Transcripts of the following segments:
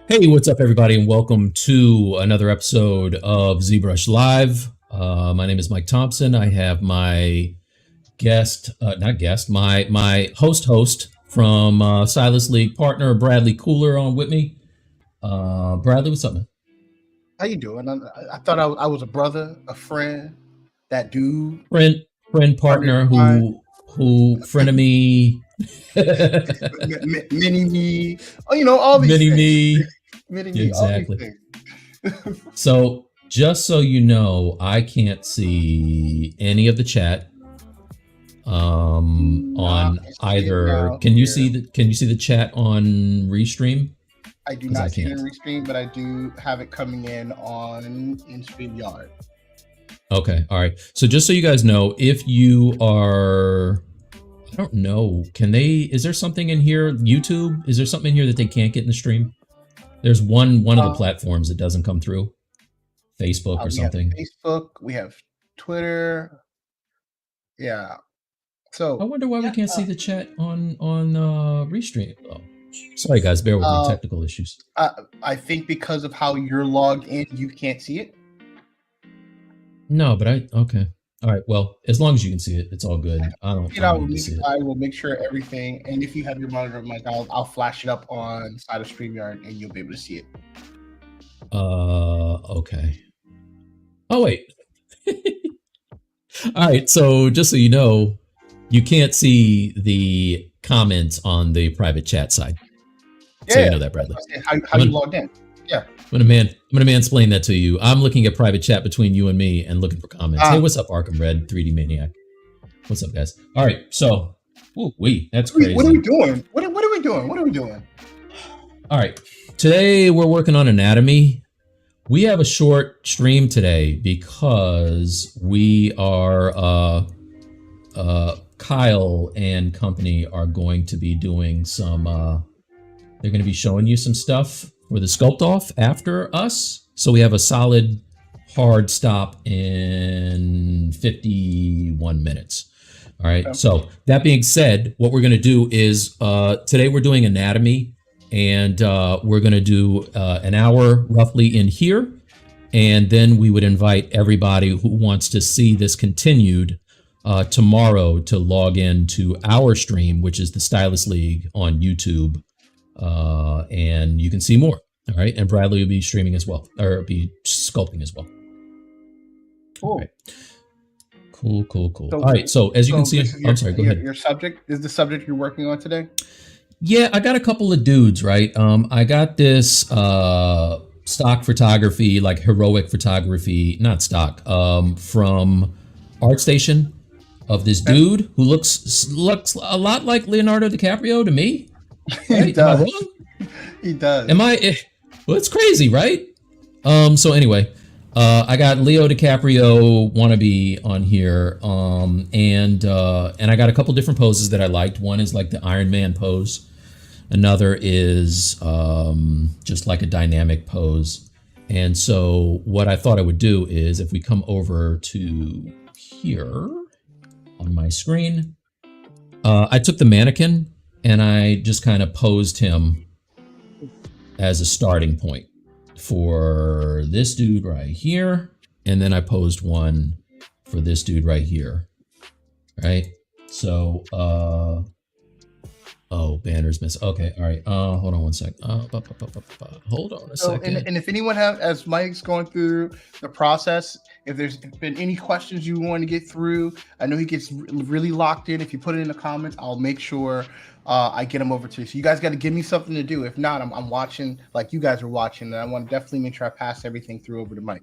Hey, what's up, everybody, and welcome to another episode of ZBrush Live. My name is Mike Thompson. I have my guest, not guest, my host from Stylus League partner Bradley Collor on with me. Bradley, what's up, man? How you doing? I thought I was a brother, a friend, that dude. Friend, partner, who frenemy. Mini me. Oh, all these Mini things. me. Mini me. Exactly. So, just so you know, I can't see any of the chat on either. Can you see the chat on Restream? I do not see it in Restream, but I do have it coming in StreamYard. Okay, all right. So just so you guys know, if you are, I don't know, is there something in here, YouTube? Is there something in here that they can't get in the stream? There's one of the platforms that doesn't come through. Facebook or something. We have Facebook, we have Twitter. Yeah. So I wonder why we can't see the chat on Restream. Oh, sorry guys, bear with me, technical issues. I think because of how you're logged in, you can't see it. No, but okay. All right. Well, as long as you can see it, it's all good. I will make sure everything. And if you have your monitor, Mike, I'll flash it up on side of StreamYard, and you'll be able to see it. Okay. Oh wait. All right. So just so you know, you can't see the comments on the private chat side. Yeah. So you know that, Bradley. How you logged in? Yeah. I'm gonna mansplain that to you. I'm looking at private chat between you and me and looking for comments. Hey, what's up, Arkham Red 3D Maniac? What's up, guys? All right, so that's crazy. What are we doing? What are we doing? What are we doing? All right, today we're working on anatomy. We have a short stream today because we are Kyle and company are going to be doing some. They're going to be showing you some stuff for the sculpt off after us. So we have a solid hard stop in 51 minutes. All right. Okay. So that being said, what we're going to do is today we're doing anatomy, and we're going to do an hour roughly in here. And then we would invite everybody who wants to see this continued tomorrow to log in to our stream, which is the Stylus League on YouTube. And you can see more. All right. And Bradley will be streaming as well, or be sculpting as well. Cool. Right. Cool. So, all right. So as you can see, I'm sorry, go ahead. Your subject is the subject you're working on today? Yeah, I got a couple of dudes, right? I got this stock photography, like heroic photography, not stock, from ArtStation of this dude who looks a lot like Leonardo DiCaprio to me. Right? He does. Am I wrong? He does. Am I? Well, it's crazy, right? So anyway, I got Leo DiCaprio wannabe on here, and I got a couple different poses that I liked. One is like the Iron Man pose. Another is just like a dynamic pose. And so what I thought I would do is if we come over to here on my screen, I took the mannequin and I just kind of posed him as a starting point for this dude right here. And then I posed one for this dude right here. Right? So, oh, banner's missing. Okay, all right. Hold on one sec. Hold on a second. And if anyone as Mike's going through the process, if there's been any questions you want to get through, I know he gets really locked in. If you put it in the comments, I'll make sure I get them over to you. So you guys got to give me something to do. If not, I'm watching like you guys are watching, and I want to definitely make sure I pass everything through over to Mike.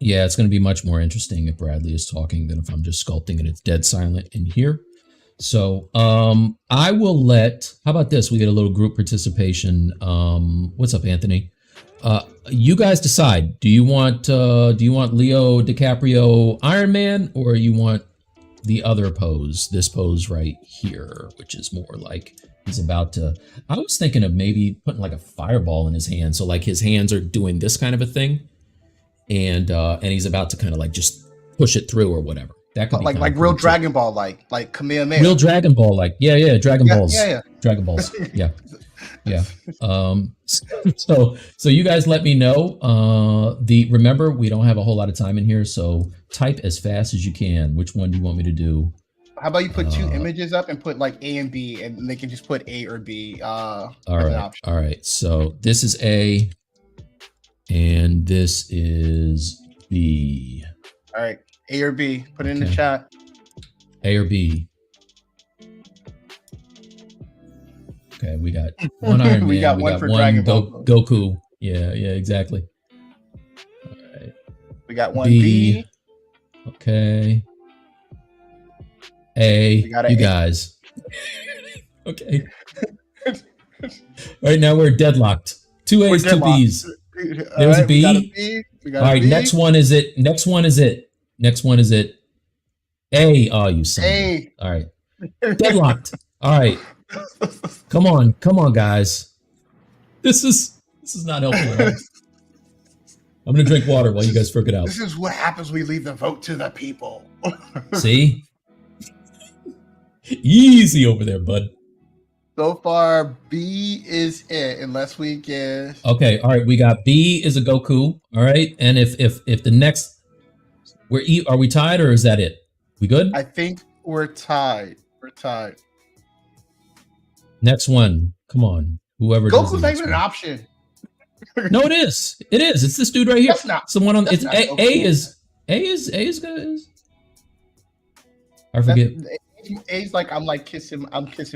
Yeah, it's going to be much more interesting if Bradley is talking than if I'm just sculpting and it's dead silent in here. So I will let, how about this? We get a little group participation. What's up, Anthony? You guys decide. Do you want Leo DiCaprio Iron Man, or you want the other pose, this pose right here, which is more like he's about to, I was thinking of maybe putting like a fireball in his hand. So like his hands are doing this kind of a thing, and he's about to kind of like just push it through or whatever. That could be like real Dragon Ball, like Kamehameha. Real Dragon Ball, like yeah, Dragon Balls. Yeah. Dragon Balls. Yeah. Yeah. So you guys let me know. Remember, we don't have a whole lot of time in here, so type as fast as you can. Which one do you want me to do? How about you put 2 images up and put like A and B, and they can just put A or B all right. So this is A, and this is B. All right, A or B. Put it in the chat. A or B. Okay, we got one Iron Man. We got one Goku. Yeah, exactly. All right. We got one B. Okay. A. You guys. Okay. All right, now we're deadlocked. 2 A's, 2 B's. There's a B. All right, next one is it. A. Oh, you son. A. All right. Deadlocked. All right. Come on, guys. This is not helpful. I'm gonna drink water while you guys figure it out. This is what happens when we leave the vote to the people. See? Easy over there, bud. So far, B is it, unless we get. Okay, all right. We got B is a Goku. All right, and if the next, are we tied or is that it? We good? I think we're tied. Next one. Come on. Whoever. Goku's not even an option. No, it is. It is. It's this dude right here. That's not. It's the one on. It's A is good. I forget. A's like I'm kissing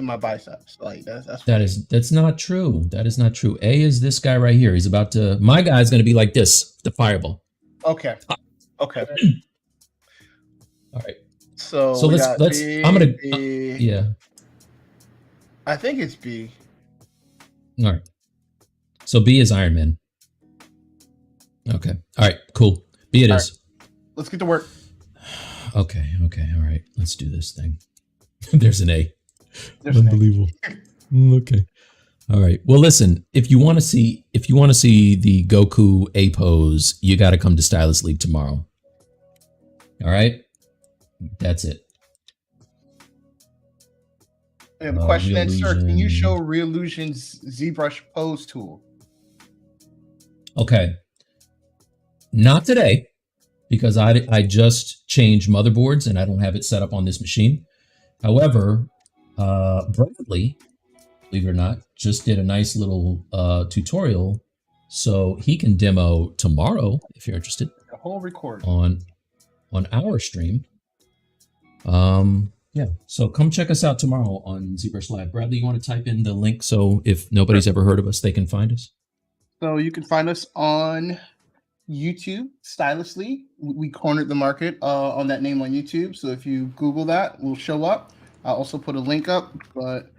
my biceps. Like that's not true. That is not true. A is this guy right here. He's about to. My guy's gonna be like this. The fireball. Okay. All right. So let's. B, I'm gonna. B. Yeah. I think it's B. All right. So B is Iron Man. Okay. All right. Cool. B it is. Right. Let's get to work. Okay. All right. Let's do this thing. There's an A. Unbelievable. Okay. All right. Well, listen. If you want to see the Goku A pose, you got to come to Stylus League tomorrow. All right. That's it. I have a question, and sir, can you show Reallusion's ZBrush pose tool? Okay. Not today, because I just changed motherboards and I don't have it set up on this machine. However, Bradley, believe it or not, just did a nice little tutorial, so he can demo tomorrow if you're interested. A whole record on our stream. Yeah, so come check us out tomorrow on ZBrush Live. Bradley, you want to type in the link so if nobody's ever heard of us, they can find us? So you can find us on YouTube, Stylus League. We cornered the market on that name on YouTube. So if you Google that, we'll show up. I'll also put a link up. But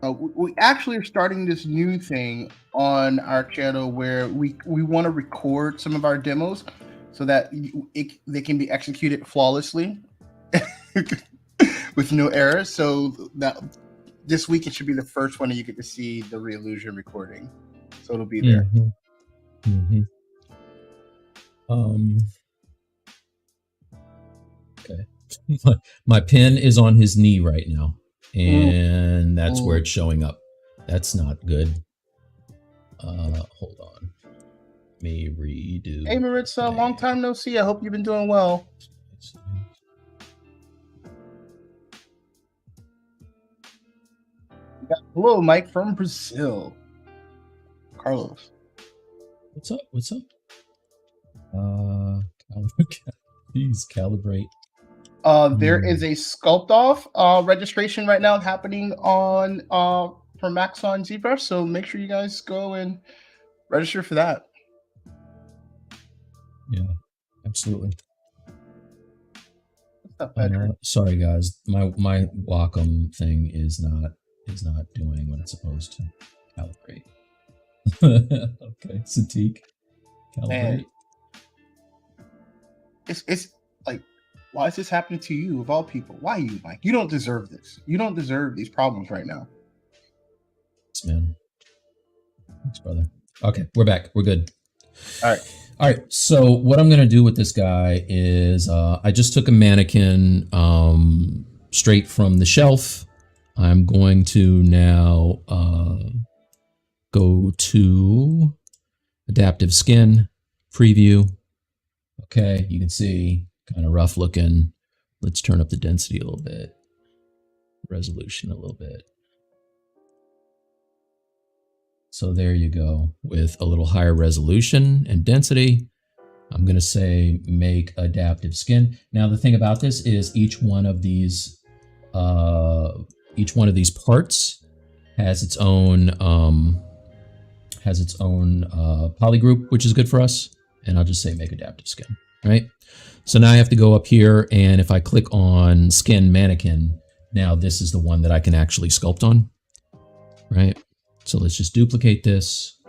we actually are starting this new thing on our channel where we want to record some of our demos so that they can be executed flawlessly. With no errors, so that this week it should be the first one that you get to see the Reallusion recording. So it'll be there. Okay. My pen is on his knee right now, and that's where it's showing up. That's not good. Hold on. Let me redo. Hey Maritza, long time no see. I hope you've been doing well. Hello, Mike from Brazil. Carlos. What's up? Please calibrate. There is a Sculpt Off registration right now happening on for Maxon ZBrush, so make sure you guys go and register for that. Yeah, absolutely. Sorry guys, my Wacom thing is not doing what it's supposed to. Calibrate. Okay, Sadiq. Calibrate. Man. It's like, why is this happening to you of all people? Why you, Mike? You don't deserve this. You don't deserve these problems right now. Thanks, man. Thanks, brother. Okay, we're back. We're good. All right. So what I'm gonna do with this guy is I just took a mannequin straight from the shelf. I'm going to now go to adaptive skin, preview. Okay, you can see kind of rough looking. Let's turn up the density a little bit, resolution a little bit. So there you go, with a little higher resolution and density. I'm going to say make adaptive skin. Now the thing about this is each one of these parts has its own poly group, which is good for us. And I'll just say make adaptive skin, right? So now I have to go up here, and if I click on skin mannequin, now this is the one that I can actually sculpt on, right? So let's just duplicate this.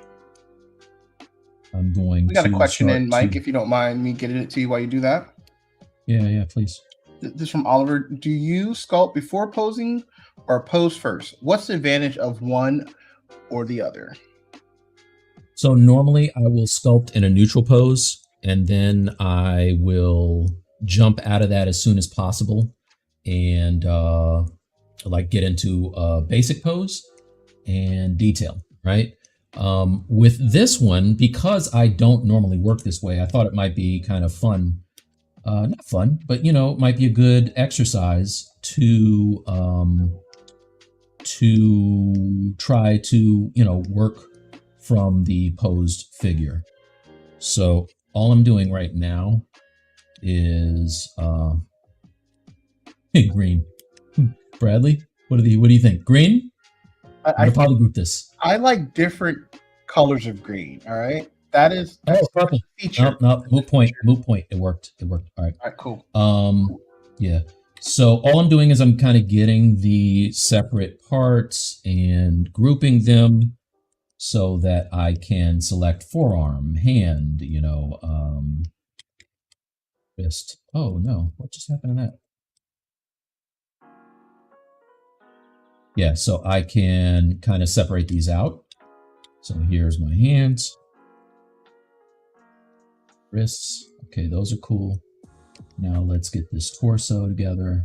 I'm going to. We got a question in, Mike, if you don't mind me getting it to you while you do that. Yeah, please. This is from Oliver. Do you sculpt before posing or pose first? What's the advantage of one or the other? So normally I will sculpt in a neutral pose, and then I will jump out of that as soon as possible and like get into a basic pose and detail, right? With this one, because I don't normally work this way, I thought it might be kind of fun. Not fun, but you know, it might be a good exercise to try to, you know, work from the posed figure. So all I'm doing right now is green. Bradley, what do you think? Green? I'm gonna polygroup this. I like different colors of green. All right, that's purple. Feature. No, moot point. It worked. All right. All right, cool. Yeah. So all I'm doing is I'm kind of getting the separate parts and grouping them so that I can select forearm, hand, you know, wrist. Oh no, what just happened to that? Yeah, so I can kind of separate these out. So here's my hands, wrists. Okay, those are cool. Now let's get this torso together.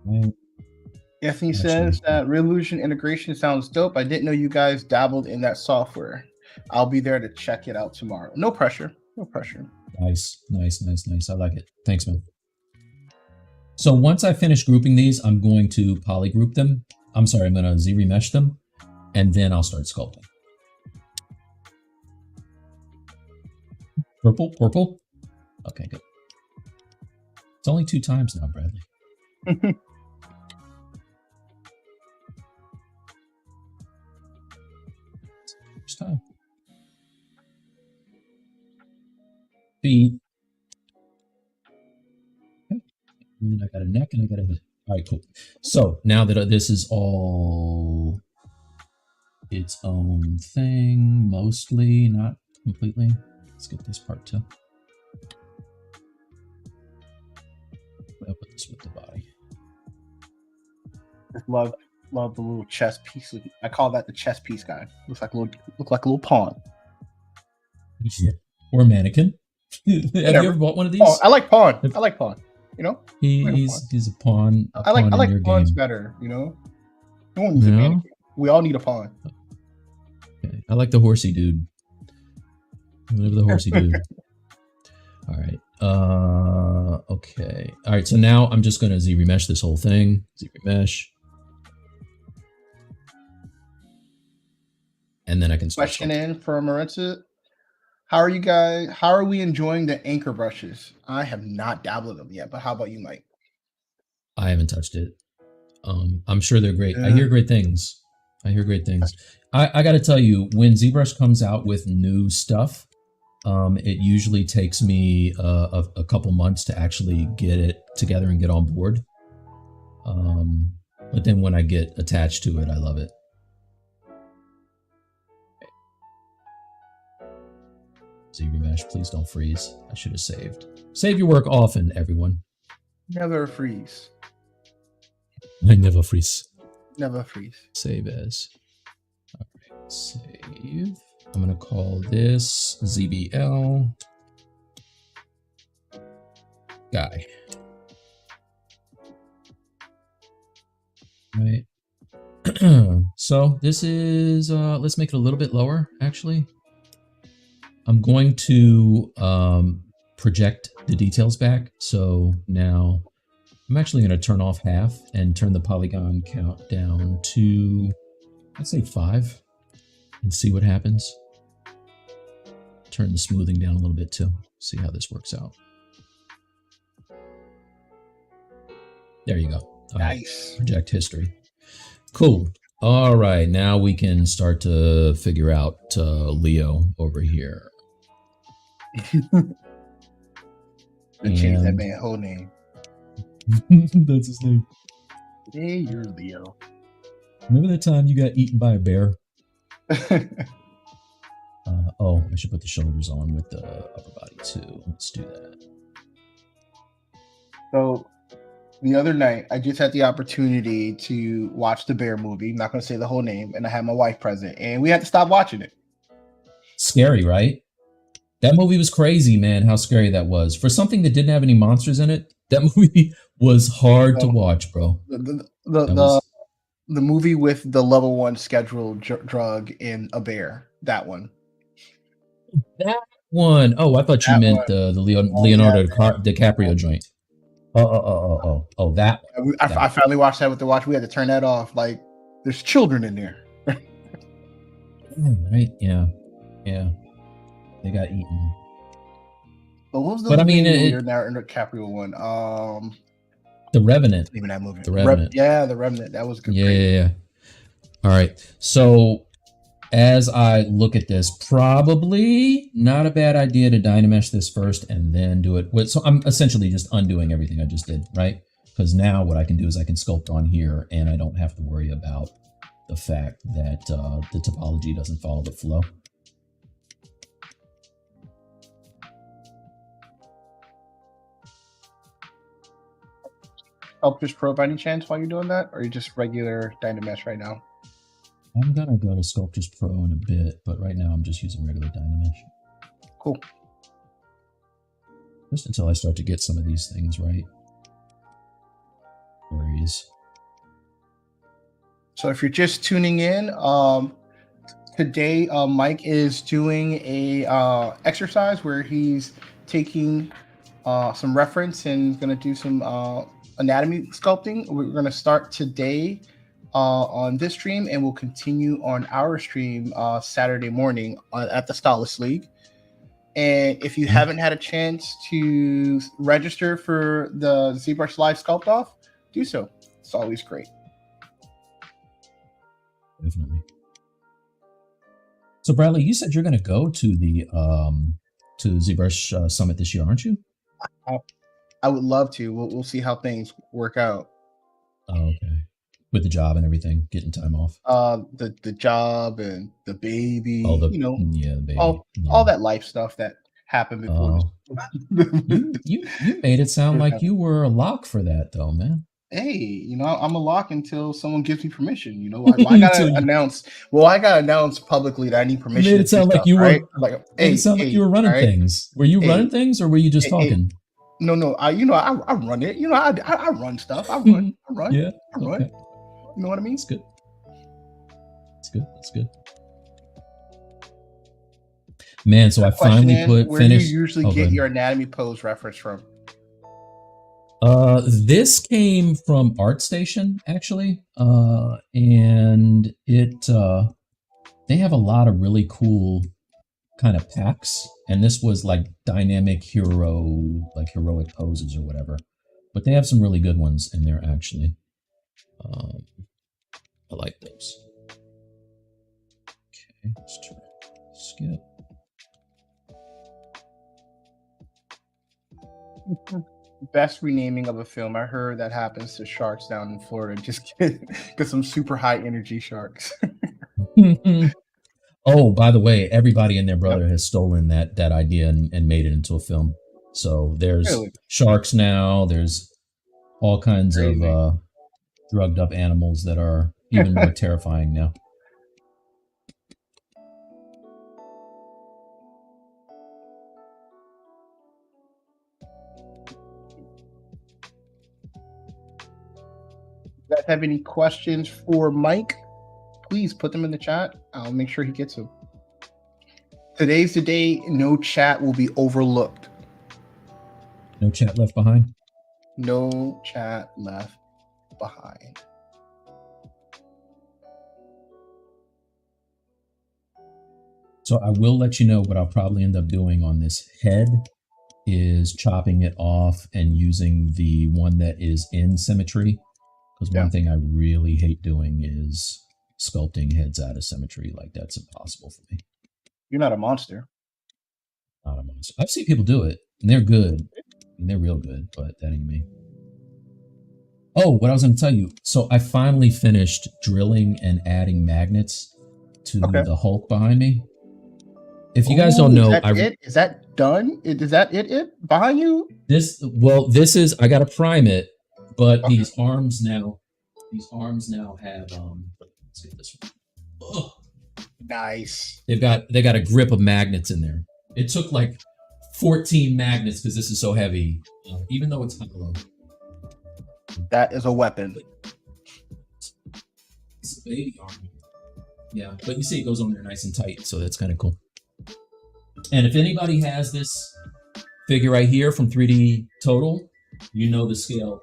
Right. Anthony says that Revolution integration sounds dope. I didn't know you guys dabbled in that software. I'll be there to check it out tomorrow. No pressure. No pressure. Nice. I like it. Thanks, man. So once I finish grouping these, I'm going to polygroup them. I'm sorry, I'm going to ZRemesh them, and then I'll start sculpting. Purple. Okay, good. It's only 2 times now, Bradley. First time. Feet. Okay. And I got a neck and I got a head. All right, cool. So now that this is all its own thing, mostly, not completely. Let's get this part too. I'll put this with the body. Love the little chess piece. I call that the chess piece guy. Looks like a little pawn. Yeah. Or mannequin. Have you ever bought one of these? Oh, I like pawn. You know, he's a pawn. I like pawns better. You know, no one needs a mannequin. We all need a pawn. Okay. I like the horsey dude. Whatever the horsey dude. All right. Okay. All right. So now I'm just going to ZRemesh this whole thing. ZRemesh. And then I can start. Question in for Maritza. How are we enjoying the anchor brushes? I have not dabbled in them yet, but how about you, Mike? I haven't touched it. I'm sure they're great. Yeah. I hear great things. I got to tell you, when ZBrush comes out with new stuff, it usually takes me a couple months to actually get it together and get on board. But then when I get attached to it, I love it. ZRemesh, please don't freeze. I should have saved. Save your work often, everyone. Never freeze. I never freeze. Never freeze. Save as. All right, save. I'm going to call this ZBL guy. So this is, let's make it a little bit lower, actually. I'm going to project the details back. So now I'm actually going to turn off half and turn the polygon count down to, let's say 5, and see what happens. Turn the smoothing down a little bit too. See how this works out. There you go. All Nice. right. Project history. Cool. All right. Now we can start to figure out Leo over here. Change that man's whole name. That's his name. Hey, you're Leo. Remember the time you got eaten by a bear? Oh, I should put the shoulders on with the upper body too. Let's do that. So the other night, I just had the opportunity to watch the bear movie. I'm not going to say the whole name, and I had my wife present, and we had to stop watching it. Scary, right? That movie was crazy, man. How scary that was. For something that didn't have any monsters in it, that movie was hard to watch, bro. The movie with the level 1 scheduled drug in a bear. That one. That one. Oh, I thought you meant the Leonardo DiCaprio joint. Oh, that one. I finally watched that with the watch. We had to turn that off. Like, there's children in there. Right? Yeah. They got eaten. But what was the Leonardo DiCaprio one? The Revenant. Even that movie. The Revenant. The Revenant. That was good. Yeah. All right. So as I look at this, probably not a bad idea to Dynamesh this first and then do it with. So I'm essentially just undoing everything I just did, right? Because now what I can do is I can sculpt on here, and I don't have to worry about the fact that the topology doesn't follow the flow. Sculptors Pro by any chance while you're doing that, or are you just regular Dynamesh right now? I'm gonna go to Sculptors Pro in a bit, but right now I'm just using regular Dynamesh. Cool. Just until I start to get some of these things right. Worries. So if you're just tuning in, today Mike is doing a exercise where he's taking some reference and going to do some anatomy sculpting. We're going to start today on this stream, and we'll continue on our stream Saturday morning at the Stylus League. And if you haven't had a chance to register for the ZBrush Live Sculpt Off, do so. It's always great. Definitely. So Bradley, you said you're going to go to the ZBrush Summit this year, aren't you? I would love to. We'll see how things work out. Oh, okay. With the job and everything, getting time off. The job and the baby. Oh, the baby. All that life stuff that happened before. You made it sound like you were a lock for that, though, man. Hey, I'm a lock until someone gives me permission. I gotta announce. Well, I gotta announce publicly that I need permission. You made it sound like you were right? Like, it sound like you were running things. Were you running things, or were you just talking? No. I run it. I run stuff. I run. Yeah. I run. Okay. You know what I mean? It's good. That's good. Man, so I finally finished. Where do you usually get your anatomy pose reference from? This came from ArtStation, actually. And they have a lot of really cool kind of packs. And this was like dynamic heroic poses or whatever. But they have some really good ones in there, actually. I like those. Okay, let's try skip. Best renaming of a film. I heard that happens to sharks down in Florida. Just get some super high energy sharks. Oh, by the way, everybody and their brother has stolen that idea and made it into a film. So there's sharks now. There's all kinds of drugged up animals that are even more terrifying now. You guys have any questions for Mike? please put them in the chat. I'll make sure he gets them. Today's the day no chat will be overlooked. No chat left behind? No chat left behind. So I will let you know what I'll probably end up doing on this head is chopping it off and using the one that is in symmetry. Because one thing I really hate doing is sculpting heads out of symmetry. Like, that's impossible for me. You're not a monster. Not a monster. I've seen people do it, and they're good. And they're real good, but that ain't me. Oh, what I was going to tell you. So I finally finished drilling and adding magnets to the Hulk behind me. If you guys don't know, is that done? Is that it behind you? This is, I got to prime it, but these arms now have, let's get this one. Oh. Nice. They got a grip of magnets in there. It took like 14 magnets because this is so heavy, even though it's hollow. That is a weapon. It's a baby arm. Yeah, but you see it goes on there nice and tight, so that's kind of cool. And if anybody has this figure right here from 3D Total, you know the scale.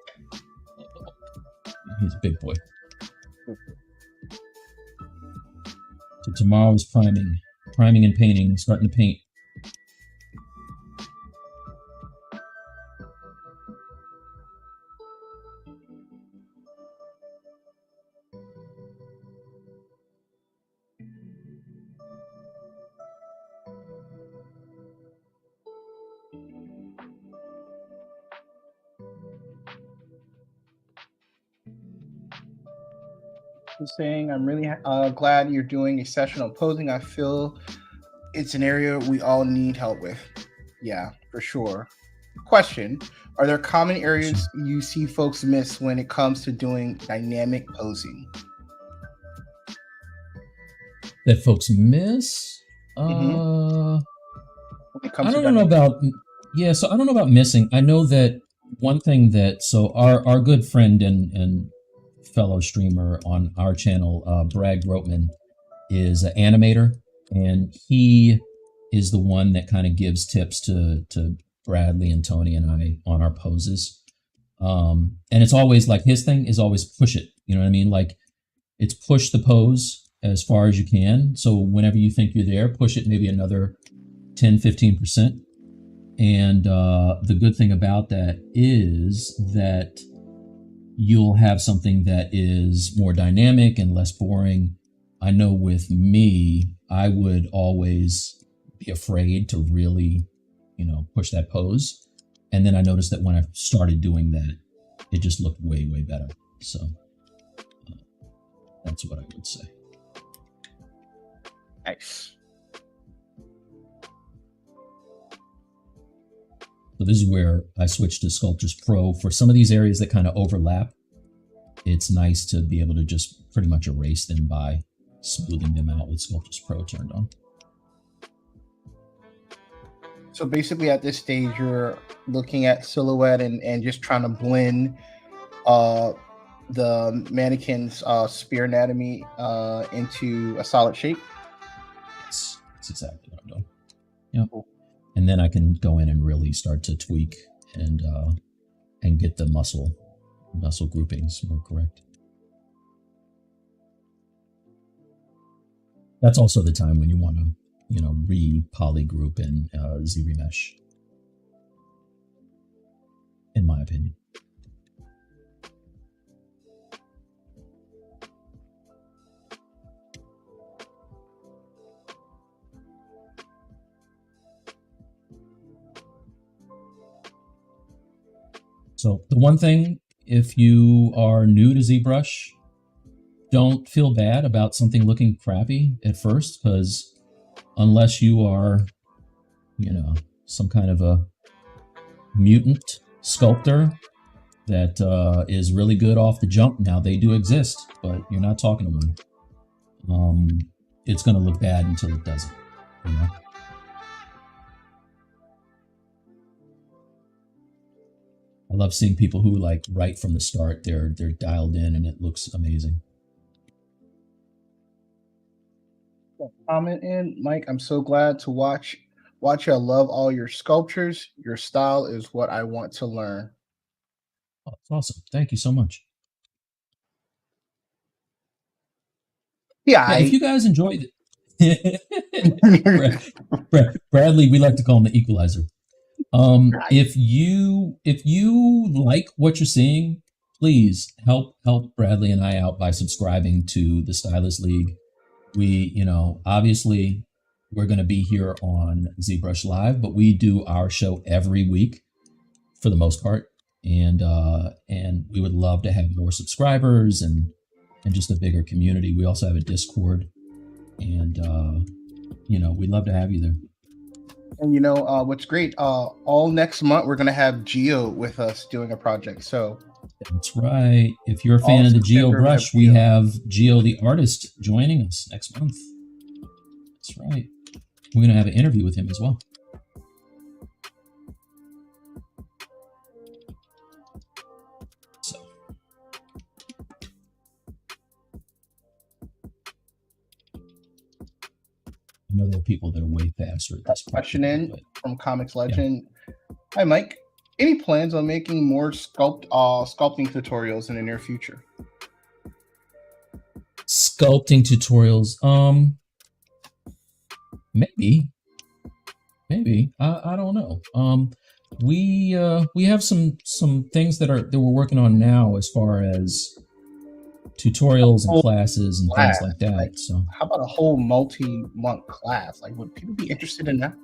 He's a big boy. So tomorrow is priming and painting, starting to paint. Saying I'm really glad you're doing a session on posing. I feel it's an area we all need help with. Yeah, for sure. Question: are there common areas you see folks miss when it comes to doing dynamic posing? That folks miss? I don't know about. Yeah, so I don't know about missing. I know that one thing that our good friend and fellow streamer on our channel, Brad Grotman, is an animator, and he is the one that kind of gives tips to Bradley and Tony and I on our poses. And it's always like his thing is always push it. You know what I mean? Like, it's push the pose as far as you can. So whenever you think you're there, push it maybe another 10, 15%. And the good thing about that is that you'll have something that is more dynamic and less boring. I know with me, I would always be afraid to really, push that pose. And then I noticed that when I started doing that, it just looked way, way better. So that's what I would say. Nice. So this is where I switched to Sculptors Pro. For some of these areas that kind of overlap, it's nice to be able to just pretty much erase them by smoothing them out with Sculptors Pro turned on. So basically at this stage, you're looking at silhouette and just trying to blend the mannequin's spear anatomy into a solid shape. That's exactly what I'm doing. Yeah. Cool. And then I can go in and really start to tweak and get the muscle groupings more correct. That's also the time when you want to, re-polygroup in ZRemesh, in my opinion. So the one thing, if you are new to ZBrush, don't feel bad about something looking crappy at first, because unless you are, some kind of a mutant sculptor that is really good off the jump, now they do exist, but you're not talking to one. It's going to look bad until it doesn't, I love seeing people who, like, right from the start, they're dialed in and it looks amazing. comment in, Mike. I'm so glad to watch. Watch, I love all your sculptures. Your style is what I want to learn. Oh, that's awesome. Thank you so much. Yeah, Yeah, if you guys enjoyed it, Bradley, we like to call him the equalizer. If you like what you're seeing, please help Bradley and I out by subscribing to the Stylus League. We, obviously we're going to be here on ZBrush Live, but we do our show every week for the most part, and we would love to have more subscribers and just a bigger community. We also have a Discord, and we'd love to have you there. And what's great, all next month we're gonna have Geo with us doing a project. So that's right. If you're a fan of the ZBrush, we have Geo the artist joining us next month. That's right. We're gonna have an interview with him as well. So I know there are people that are way faster at this question in from Comics Legend. Yeah. Hi, Mike. Any plans on making more sculpting tutorials in the near future? Sculpting tutorials, maybe. I don't know. We have some things that we're working on now as far as tutorials and classes and things like that. Like, so how about a whole multi-month class? Like, would people be interested in that?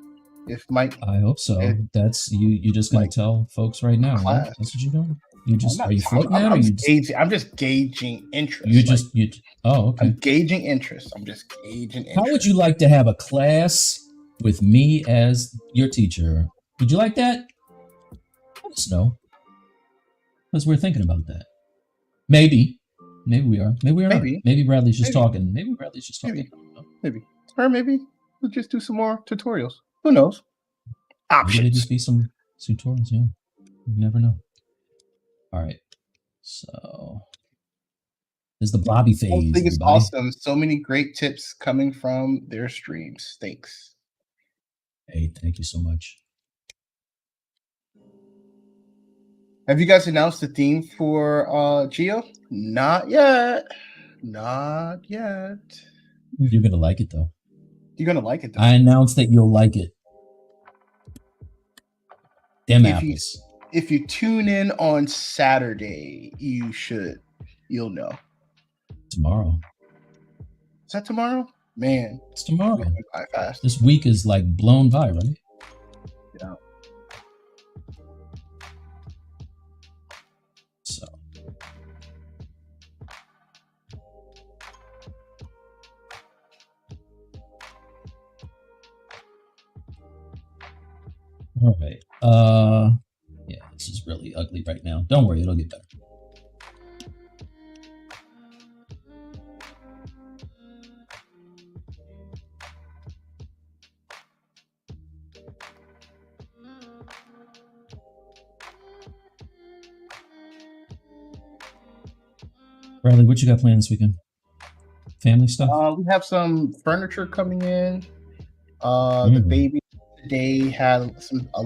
If Mike, I hope so. That's you just gonna tell folks right now, right? That's what you're doing. You just are you floating that, or you gauging? I'm just gauging interest. Oh, okay. I'm gauging interest. I'm just gauging interest. How would you like to have a class with me as your teacher? Would you like that? Let us know, because we're thinking about that. Maybe we are. Maybe we are. Maybe Bradley's just talking. Maybe Bradley's just talking. Maybe. Or maybe we'll just do some more tutorials. Who knows? Options. Maybe just be some tutorials. Yeah, you never know. All right. So there's the Bobby phase. I think it's awesome. So many great tips coming from their streams. Thanks. Hey, thank you so much. Have you guys announced the theme for Geo? Not yet. Not yet. You're gonna like it though. You're gonna like it though. I announced that you'll like it. Damn apples. If you tune in on Saturday, you'll know. Tomorrow. Is that tomorrow? Man. It's tomorrow. Fast. This week is like blown by, right? Yeah. So. All right. Yeah, this is really ugly right now. Don't worry, it'll get better. Bradley, what you got planned this weekend? Family stuff? We have some furniture coming in. The baby today had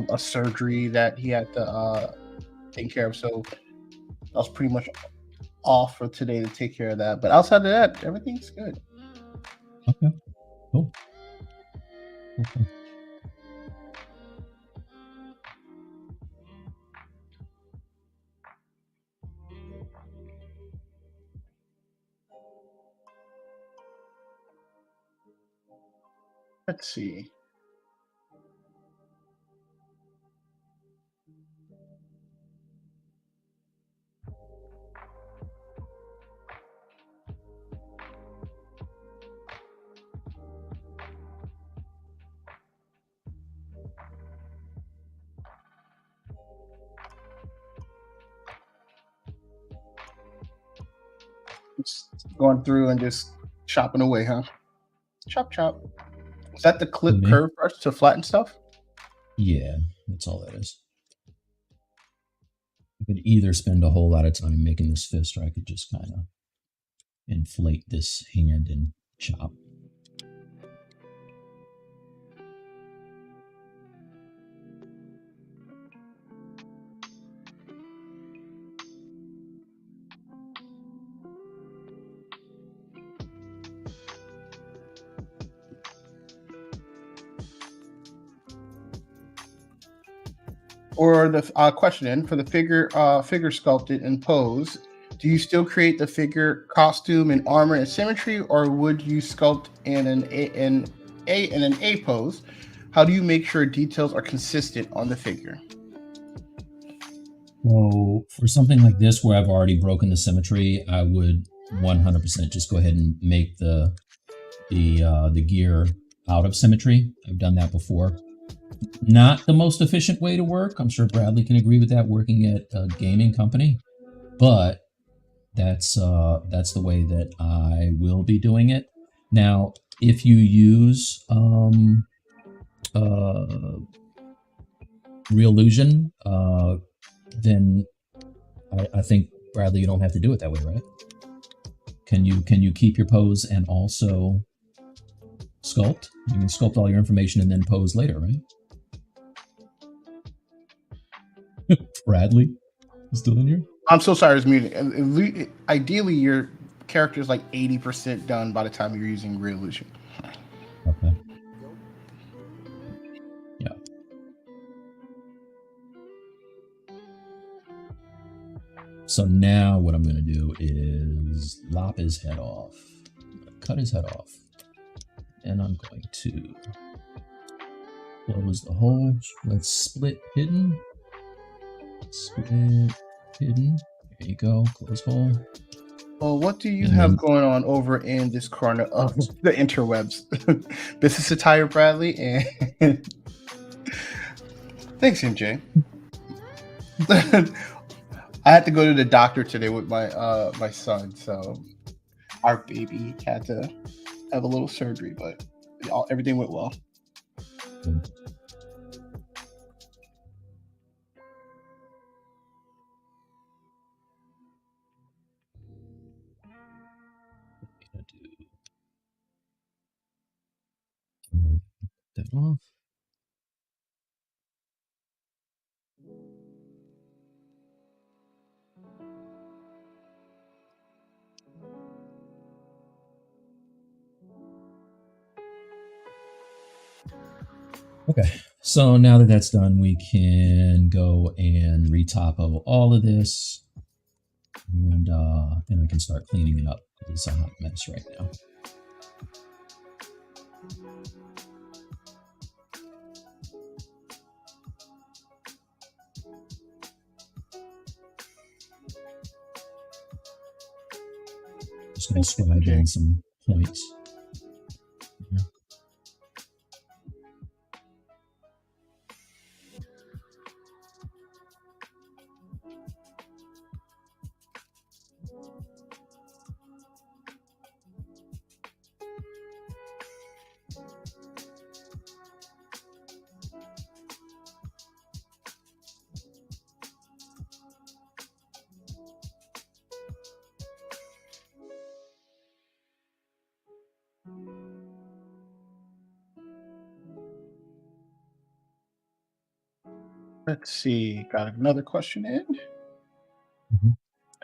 a surgery that he had to take care of, so I was pretty much off for today to take care of that. But outside of that, everything's good. Okay, cool. Okay. Let's see. Just going through and just chopping away, huh? Chop, chop. Is that the clip curve brush to flatten stuff? Yeah, that's all that is. I could either spend a whole lot of time making this fist, or I could just kind of inflate this hand and chop. or the question in for the figure sculpted and pose, do you still create the figure costume and armor and symmetry, or would you sculpt in an A pose? How do you make sure details are consistent on the figure? Well, for something like this where I've already broken the symmetry, I would 100% just go ahead and make the gear out of symmetry. I've done that before. Not the most efficient way to work. I'm sure Bradley can agree with that, working at a gaming company, but that's the way that I will be doing it. Now, if you use Reallusion, then I think, Bradley, you don't have to do it that way, right? Can you keep your pose and also sculpt? You can sculpt all your information and then pose later, right? Bradley is still in here? I'm so sorry, it's muted. Ideally, your character is like 80% done by the time you're using Reallusion. Okay. Yeah. So now what I'm going to do is lop his head off. I'm going to cut his head off. And I'm going to close the hole. Let's split hidden. Split hidden. There you go. Close hole. Well, what do you have going on over in this corner of the interwebs? This is Satire Bradley, and thanks, MJ. I had to go to the doctor today with my my son, so our baby had to have a little surgery, but everything went well. That off. Okay, so now that that's done, we can go and retopo all of this, and then we can start cleaning it up. It's a hot mess right now. Just going to scribe in some points. Let's see. Got another question in.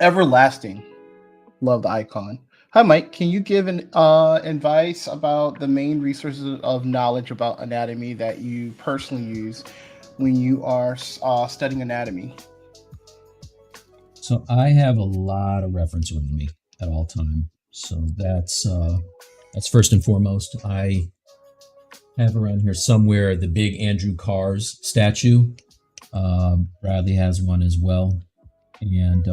Everlasting. Love the icon. Hi, Mike. Can you give an advice about the main resources of knowledge about anatomy that you personally use when you are studying anatomy? So I have a lot of reference around me at all time. So that's first and foremost. I have around here somewhere the big Andrew Carr's statue. Bradley has one as well. And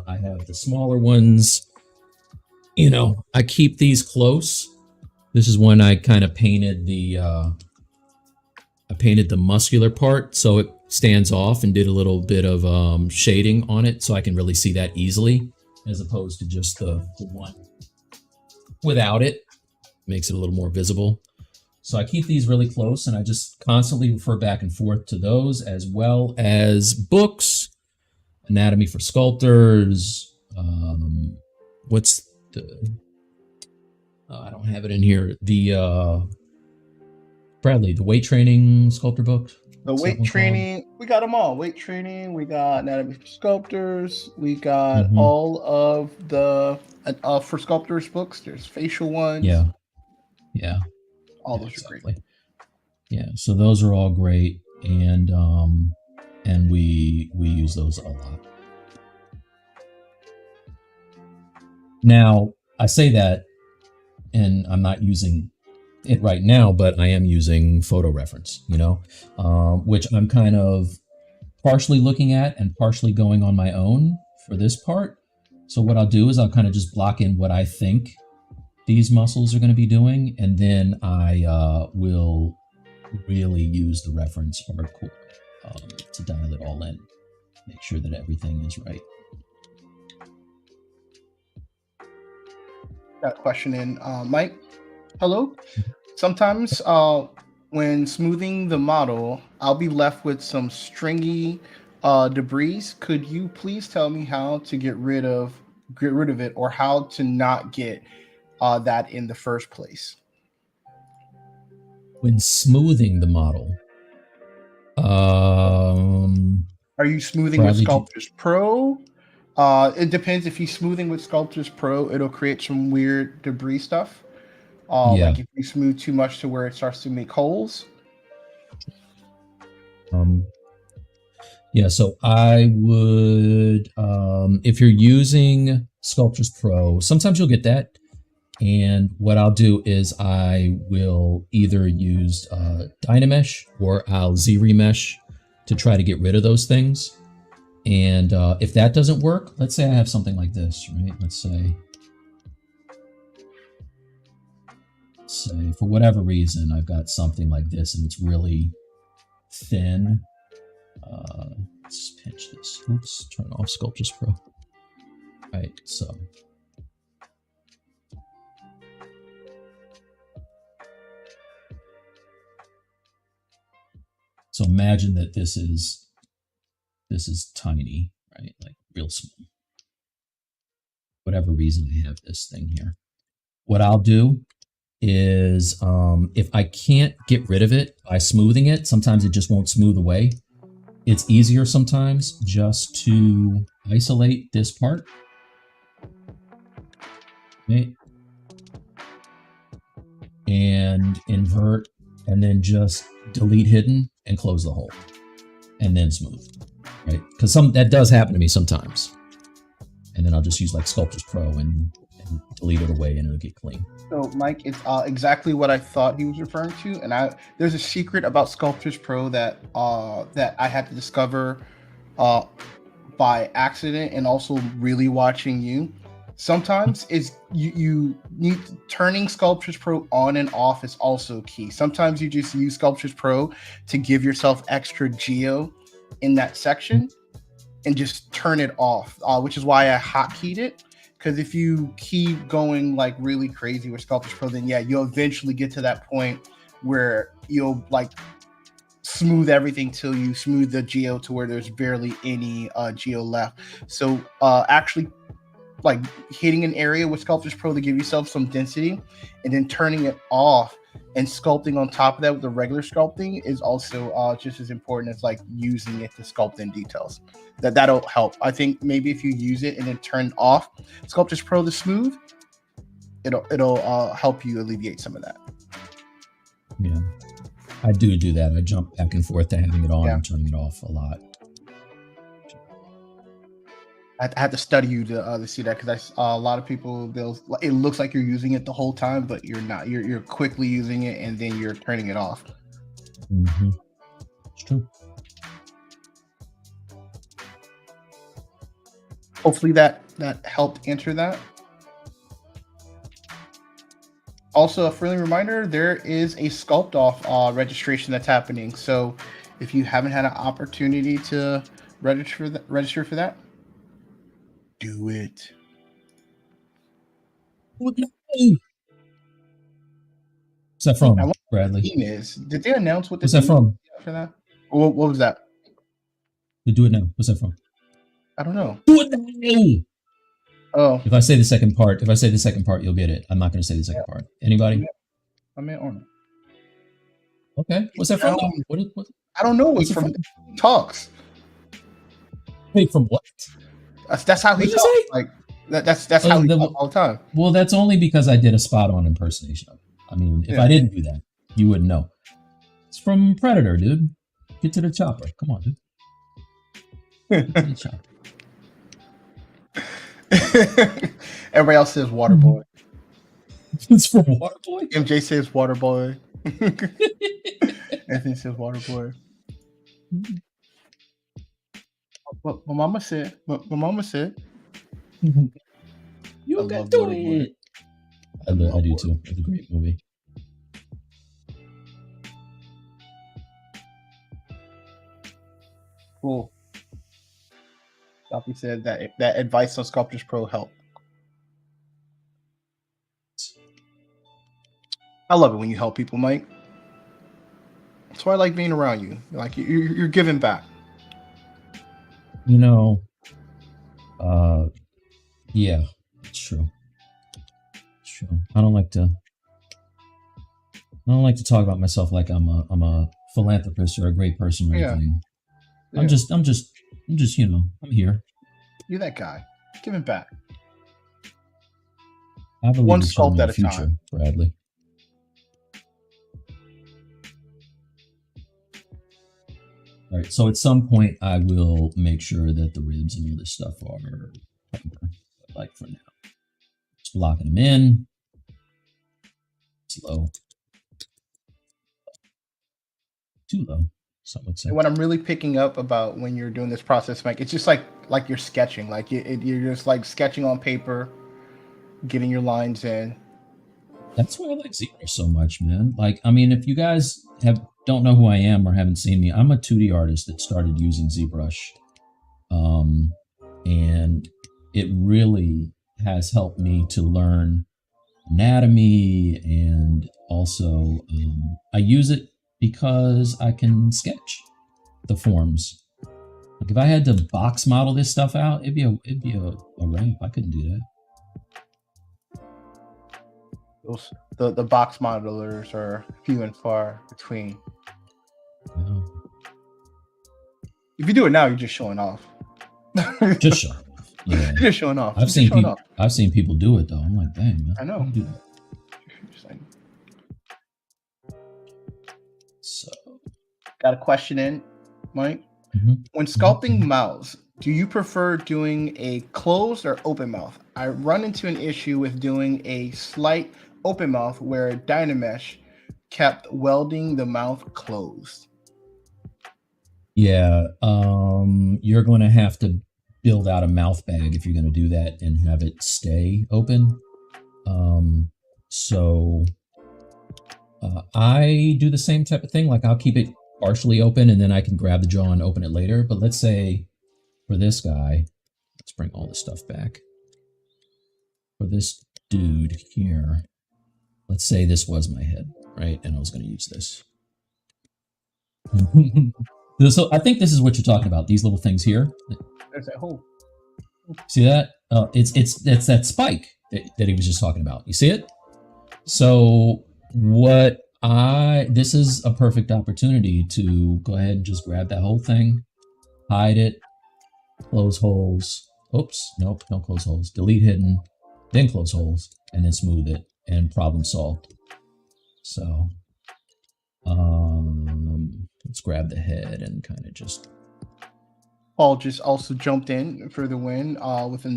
I have the smaller ones. You know, I keep these close. This is when I kind of painted the muscular part so it stands off, and did a little bit of shading on it so I can really see that easily, as opposed to just the one without it. Makes it a little more visible. So I keep these really close, and I just constantly refer back and forth to those, as well as books, Anatomy for Sculptors. What's the... I don't have it in here. The Bradley, the weight training sculptor book. The weight training, we got them all. Weight training, we got Anatomy for Sculptors, we got all of the for sculptors books. There's facial ones. Yeah. All those are great. Yeah, so those are all great. And and we use those a lot. Now, I say that, and I'm not using it right now, but I am using photo reference, you know, which I'm kind of partially looking at and partially going on my own for this part. So what I'll do is I'll kind of just block in what I think these muscles are going to be doing, and then I will really use the reference hardcore to dial it all in, make sure that everything is right. Got a question in, Mike. Hello. Sometimes when smoothing the model, I'll be left with some stringy debris. Could you please tell me how to get rid of it, or how to not get that in the first place? When smoothing the model, are you smoothing with Sculptors Pro? It depends. If you're smoothing with Sculptors Pro, it'll create some weird debris stuff. Like if you smooth too much to where it starts to make holes. Yeah, so I would, if you're using Sculptors Pro, sometimes you'll get that. And what I'll do is I will either use Dynamesh or I'll ZRemesh to try to get rid of those things. And if that doesn't work, let's say I have something like this, right? Let's say for whatever reason, I've got something like this and it's really thin. Let's pinch this. Oops, turn off Sculptors Pro. All right, so. So imagine that this is tiny, right? Like real small. Whatever reason I have this thing here. What I'll do is if I can't get rid of it by smoothing it, sometimes it just won't smooth away. It's easier sometimes just to isolate this part. Okay. And invert, and then just delete hidden and close the hole, and then smooth, right? Because that does happen to me sometimes. And then I'll just use like Sculptors Pro and delete it away, and it'll get clean. So Mike, it's exactly what I thought he was referring to. And there's a secret about Sculptors Pro that I had to discover by accident, and also really watching you. Sometimes is you need turning Sculptors Pro on and off is also key. Sometimes you just use Sculptors Pro to give yourself extra geo in that section and just turn it off, which is why I hotkeyed it. Because if you keep going like really crazy with Sculptors Pro, then yeah, you'll eventually get to that point where you'll like smooth everything till you smooth the geo to where there's barely any geo left. So actually, like hitting an area with Sculptors Pro to give yourself some density, and then turning it off and sculpting on top of that with the regular sculpting is also just as important as like using it to sculpt in details. That'll help. I think maybe if you use it and then turn off Sculptors Pro to smooth, it'll help you alleviate some of that. Yeah, I do that. I jump back and forth to having it on and turning it off a lot. I had to study you to see that, because a lot of people, it looks like you're using it the whole time, but you're not. You're quickly using it and then you're turning it off. Mm-hmm. It's true. Hopefully that helped answer that. Also, a friendly reminder: there is a Sculpt Off registration that's happening. So if you haven't had an opportunity to register for that, do it. What's that from, Bradley? Did they announce what? What's that from? For that? What was that? Do it now. What's that from? I don't know. Do it now. Oh. If I say the second part, you'll get it. I'm not going to say the second part. Anybody? I mean, on. Okay. What's that from? What? I don't know. What's from? Talks. Wait, from what? That's how he talks. Like that's how he talks all the time. Well, that's only because I did a spot-on impersonation of it. I mean, if I didn't do that, you wouldn't know. It's from Predator, dude. Get to the chopper. Come on, dude. Good job. Everybody else says water boy. It's from Waterboy. MJ says water boy. Anthony says water boy. What my mama said. What my mama said. You can do it. I do too. It's a great movie. Cool. Sophie said that advice on Sculptors Pro helped. I love it when you help people, Mike. That's why I like being around you. Like you're giving back. You know, yeah, it's true. It's true. I don't like to talk about myself like I'm a philanthropist or a great person or anything. I'm just, you know, I'm here. You're that guy. Giving back. I believe one in sculpt at a future, time. Bradley. All right, so at some point I will make sure that the ribs and all this stuff are like for now. Just blocking them in. It's low. Too low, some would say. And what I'm really picking up about when you're doing this process, Mike, it's just like you're sketching. Like you're just like sketching on paper, getting your lines in. That's why I like ZBrush so much, man. Like, I mean, if you guys don't know who I am or haven't seen me, I'm a 2D artist that started using ZBrush. And it really has helped me to learn anatomy, and also I use it because I can sketch the forms. Like if I had to box model this stuff out, it'd be a ramp. I couldn't do that. The box modelers are few and far between. Yeah. If you do it now, you're just showing off. Just showing off. Yeah. You're just showing off. I've seen people do it though. I'm like, dang, man. I know. Do that. So, got a question in, Mike. mm-hmm. When sculpting mouths, do you prefer doing a closed or open mouth? I run into an issue with doing a slight open mouth where Dynamesh kept welding the mouth closed. Yeah, you're going to have to build out a mouth bag if you're going to do that and have it stay open. I do the same type of thing. Like I'll keep it partially open and then I can grab the jaw and open it later. But let's say for this guy, let's bring all this stuff back. For this dude here, let's say this was my head, right? And I was going to use this. So I think this is what you're talking about. These little things here. There's that hole. See that? It's that spike that he was just talking about. You see it? So this is a perfect opportunity to go ahead and just grab that whole thing, hide it, close holes. Oops, nope, don't close holes. Delete hidden, then close holes, and then smooth it, and problem solved. So, let's grab the head and kind of just. Paul just also jumped in for the win with an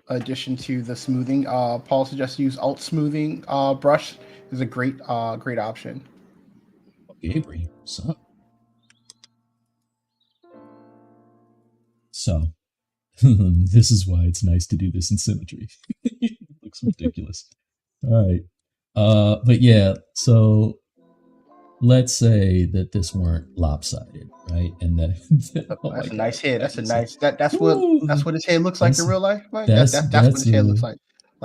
addition to the smoothing. Paul suggests use alt smoothing brush is a great option. Gabriel, what's up? So this is why it's nice to do this in symmetry. It looks ridiculous. All right. But yeah, so let's say that this weren't lopsided, right? And that oh, that's a nice head. That's a nice that's what his head looks like in real life, right? That's what his head looks like.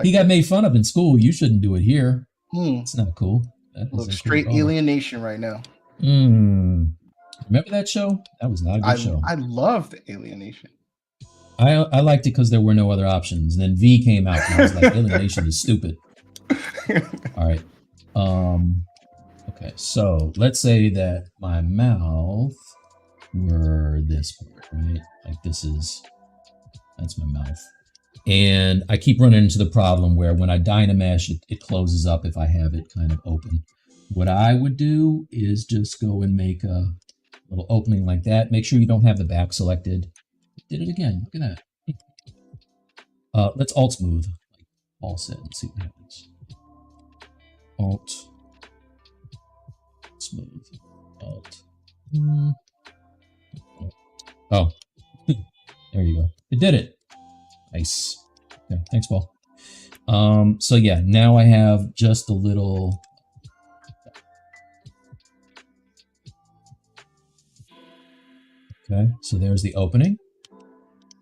He got made fun of in school. You shouldn't do it here. It's not cool. Look, straight alienation right now. Remember that show? That was not a good show. I loved Alienation. I liked it because there were no other options. And then V came out and I was like, Alienation is stupid. All right. Okay, so let's say that my mouth were this part, right? Like that's my mouth. And I keep running into the problem where when I Dynamesh, it closes up if I have it kind of open. What I would do is just go and make a little opening like that. Make sure you don't have the back selected. did it again. Look at that. Let's alt smooth, like Paul said, and see what happens. Alt smooth. Alt. Oh, there you go. It did it. Nice. Yeah, thanks, Paul. So yeah, now I have just a little. Okay, so there's the opening.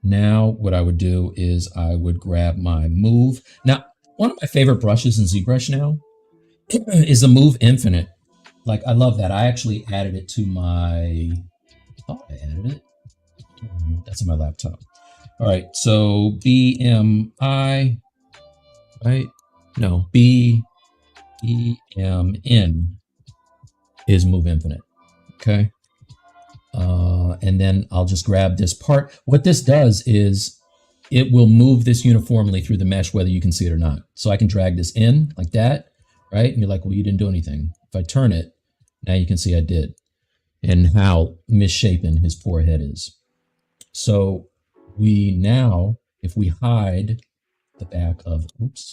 Now what I would do is I would grab my move. Now, one of my favorite brushes in ZBrush now is the Move Infinite. Like, I love that. I actually added it to my... Oh, I added it. That's on my laptop. All right, so BMI, right? No, BEMN is Move Infinite, okay? And then I'll just grab this part. What this does is it will move this uniformly through the mesh, whether you can see it or not. So I can drag this in like that, right? And you're like, well, you didn't do anything. If I turn it, now you can see I did, and how misshapen his poor head is. So we now, if we hide the back of,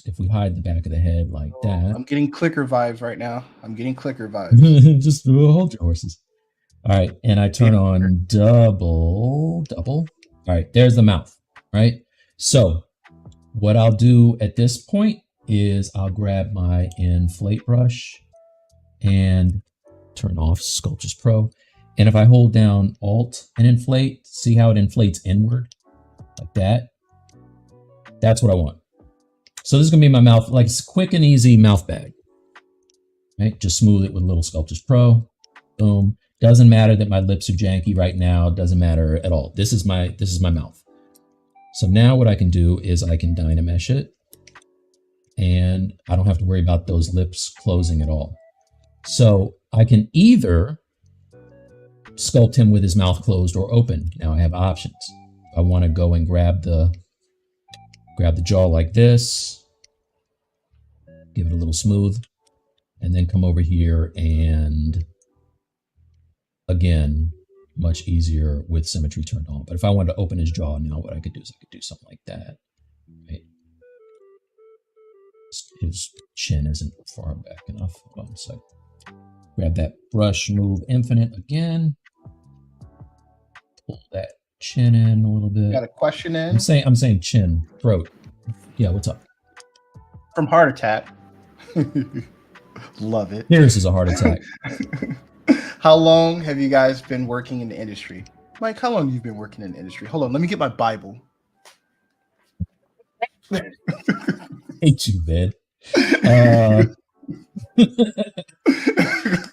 if we hide the back of the head like that. I'm getting clicker vibes right now. I'm getting clicker vibes. Just hold your horses. All right, and I turn on double. All right, there's the mouth, right? So what I'll do at this point is I'll grab my inflate brush and turn off Sculptures Pro. And if I hold down Alt and inflate, see how it inflates inward like that? That's what I want. So this is gonna be my mouth, like it's quick and easy mouth bag, right? Just smooth it with a little Sculptures Pro, boom. Doesn't matter that my lips are janky right now. Doesn't matter at all. This is my mouth. So now what I can do is I can Dynamesh it, and I don't have to worry about those lips closing at all. So I can either sculpt him with his mouth closed or open. Now I have options. I want to go and grab the jaw like this, give it a little smooth, and then come over here and again, much easier with symmetry turned on. But if I wanted to open his jaw now, what I could do is I could do something like that. Right? His chin isn't far back enough. Hold on a sec. Grab that brush, Move Infinite again. Pull that chin in a little bit. Got a question in? I'm saying chin, throat. Yeah, what's up? From Heart Attack. Love it. Here's is a heart attack. How long have you guys been working in the industry? Mike, how long have you been working in the industry? Hold on, let me get my Bible. Hate you, man.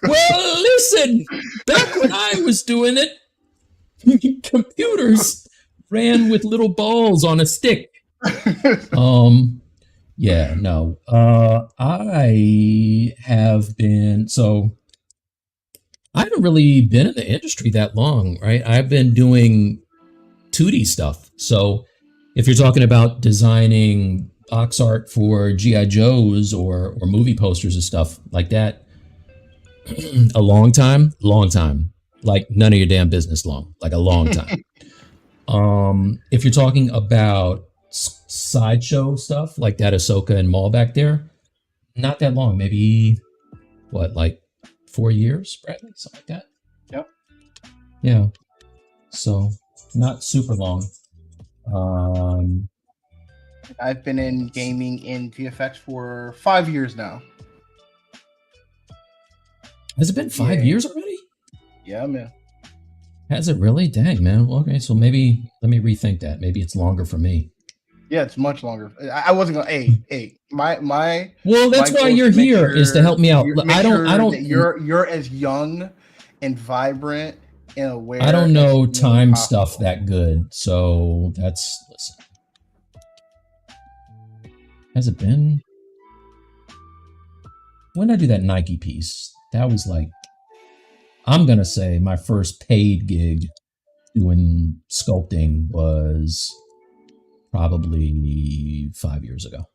Well, listen, back when I was doing it, computers ran with little balls on a stick. Yeah, no. I have been, so I haven't really been in the industry that long, right? I've been doing 2D stuff. So if you're talking about designing box art for G.I. Joes or movie posters and stuff like that, a long time, like none of your damn business long, like a long time. If you're talking about sideshow stuff like that Ahsoka and Maul back there, not that long, maybe what, like 4 years, Bradley, something like that. Yep. Yeah. So not super long. I've been in gaming in VFX for 5 years now. Has it been 5 years already? Yeah, man. Has it really? Dang, man. Well, okay, so maybe let me rethink that. Maybe it's longer for me. Yeah, it's much longer. I wasn't gonna. Hey, my. Well, that's why you're here, is to help me out. I don't. You're as young and vibrant and aware. I don't know time stuff that good, so that's. Listen. Has it been? When did I do that Nike piece? That was like, I'm gonna say my first paid gig doing sculpting was probably 5 years ago.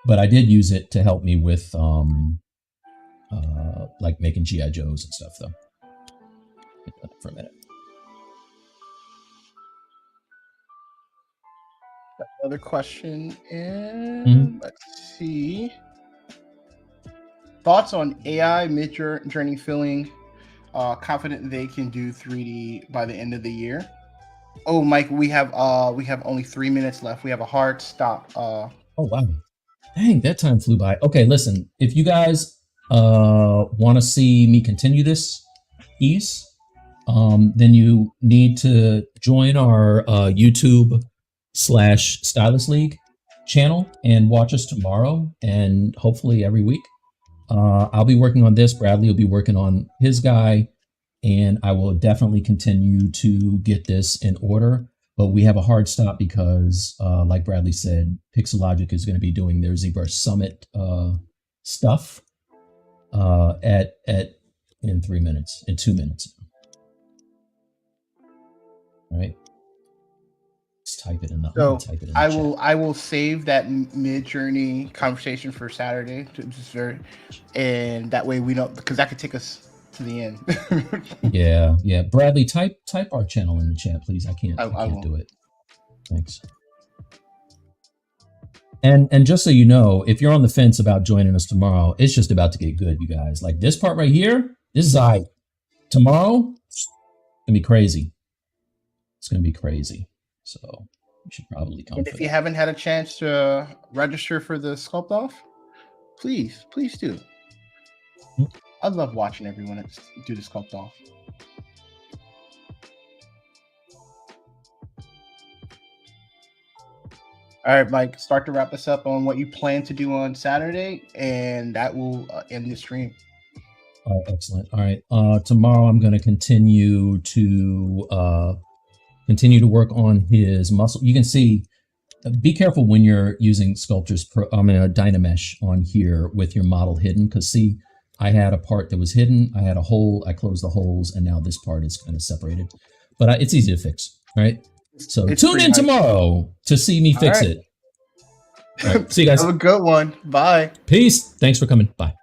But I did use it to help me with like making G.I. Joes and stuff though. For a minute. Another question, and let's see. Thoughts on AI mid-journey filling? Confident they can do 3D by the end of the year. Oh, Mike, we have only 3 minutes left. We have a hard stop. Oh wow, dang, that time flew by. Okay, listen, if you guys want to see me continue this piece, then you need to join our YouTube/Stylus League channel and watch us tomorrow and hopefully every week. I'll be working on this. Bradley will be working on his guy, and I will definitely continue to get this in order. But we have a hard stop because, like Bradley said, Pixelogic is going to be doing their ZBrush Summit stuff in 3 minutes, in 2 minutes. All right. Let's type it in the. So type it in the I will save that mid-journey conversation for Saturday, and that way we don't, because that could take us to the end. Yeah. Bradley, type our channel in the chat, please. I can't do it. Thanks. And just so you know, if you're on the fence about joining us tomorrow, it's just about to get good, you guys. Like this part right here, this is tomorrow, it's gonna be crazy. It's gonna be crazy. So you should probably come. And if you haven't had a chance to register for the Sculpt Off, please do. I love watching everyone do the Sculpt Off. All right, Mike, start to wrap us up on what you plan to do on Saturday, and that will end the stream. All right, excellent. All right, tomorrow I'm going to continue to work on his muscle. You can see, be careful when you're using Sculptor's Dynamesh on here with your model hidden, because see, I had a part that was hidden. I had a hole. I closed the holes, and now this part is kind of separated. But it's easy to fix, right? So tune in tomorrow to see me fix it. All right, see you guys. Have a good one. Bye. Peace. Thanks for coming. Bye.